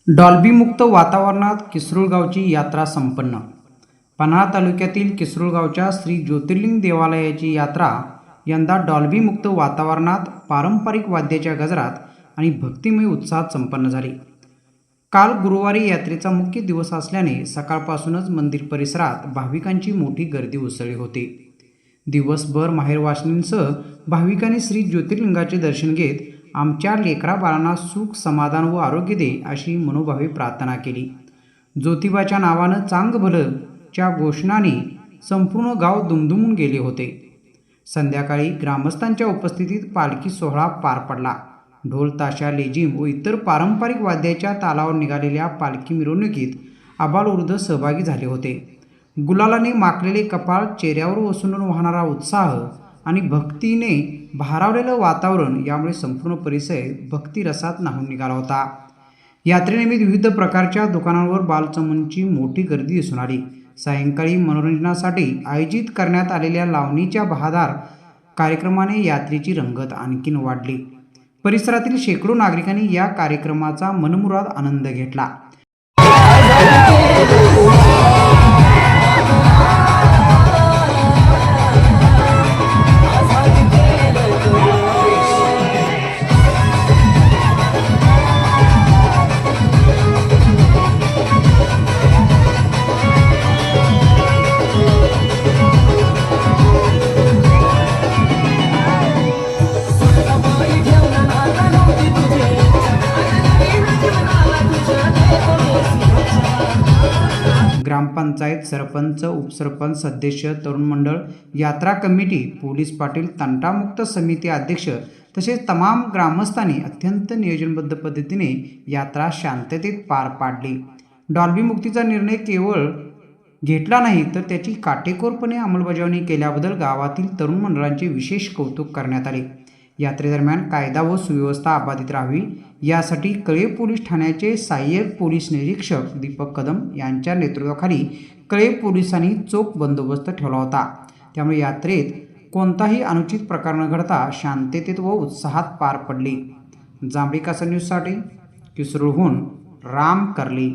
Dolby मुक्त वातावरणात किसरूळ गावची यात्रा संपन्न। पन्हाळा तालुक्यातील किसरूळ गावच्या श्री ज्योतिर्लिंग देवालयाची यात्रा यंदा डॉल्बी मुक्त वातावरणात पारंपरिक वाद्याच्या गजरात आणि भक्तिमय उत्साहात संपन्न झाली। काल गुरुवारी यात्रेचा मुख्य दिवस असल्याने सकाळपासूनच मंदिर परिसरात भाविकांची मोठी गर्दी उसळली होती। दिवसभर माहेरवाशिणींसह भाविकांनी श्री ज्योतिर्लिंगाचे दर्शन घेत आमच्या लेकरा बाळांना सुख समाधान व आरोग्य दे अशी मनोभावे प्रार्थना केली। ज्योतिबाच्या नावानं चांग भलं च्या घोषणाने संपूर्ण गाव दुमदुमून गेले होते। संध्याकाळी ग्रामस्थांच्या उपस्थितीत पालखी सोहळा पार पडला। ढोल ताशा लेझीम व इतर पारंपरिक वाद्याच्या तालावर निघालेल्या पालखी मिरवणुकीत आबालवृद्ध सहभागी झाले होते। गुलालाने माखलेले कपाळ, चेहऱ्यावर ओसंडून वाहणारा उत्साह आणि भक्तीने भारावलेलं वातावरण यामुळे संपूर्ण परिसर भक्तिरसात न्हाऊन निघाला होता। यात्रेनिमित्त विविध प्रकारच्या दुकानांवर बालचमूंची मोठी गर्दी दिसून आली। सायंकाळी मनोरंजनासाठी आयोजित करण्यात आलेल्या लावणीच्या बहादार कार्यक्रमाने यात्रेची रंगत आणखीन वाढली। परिसरातील शेकडो नागरिकांनी या कार्यक्रमाचा मनमुराद आनंद घेतला। ग्रामपंचायत, सरपंच, उपसरपंच, सदस्य, तरुण मंडळ, यात्रा कमिटी, पोलीस पाटील, तंटामुक्त समिती अध्यक्ष तसेच तमाम ग्रामस्थांनी अत्यंत नियोजनबद्ध पद्धतीने यात्रा शांततेत पार पाडली। डॉल्बी मुक्तीचा निर्णय केवळ घेतला नाही तर त्याची काटेकोरपणे अंमलबजावणी केल्याबद्दल गावातील तरुण मंडळांचे विशेष कौतुक करण्यात आले। यात्रेदरम्यान कायदा व सुव्यवस्था अबाधित राहावी यासाठी कळे पोलीस ठाण्याचे सहाय्यक पोलीस निरीक्षक दीपक कदम यांच्या नेतृत्वाखाली कळे पोलिसांनी चोख बंदोबस्त ठेवला होता। त्यामुळे यात्रेत कोणताही अनुचित प्रकार न घडता शांततेत व उत्साहात पार पडली। जांभळी कासा न्यूजसाठी किसरूळहून राम करले।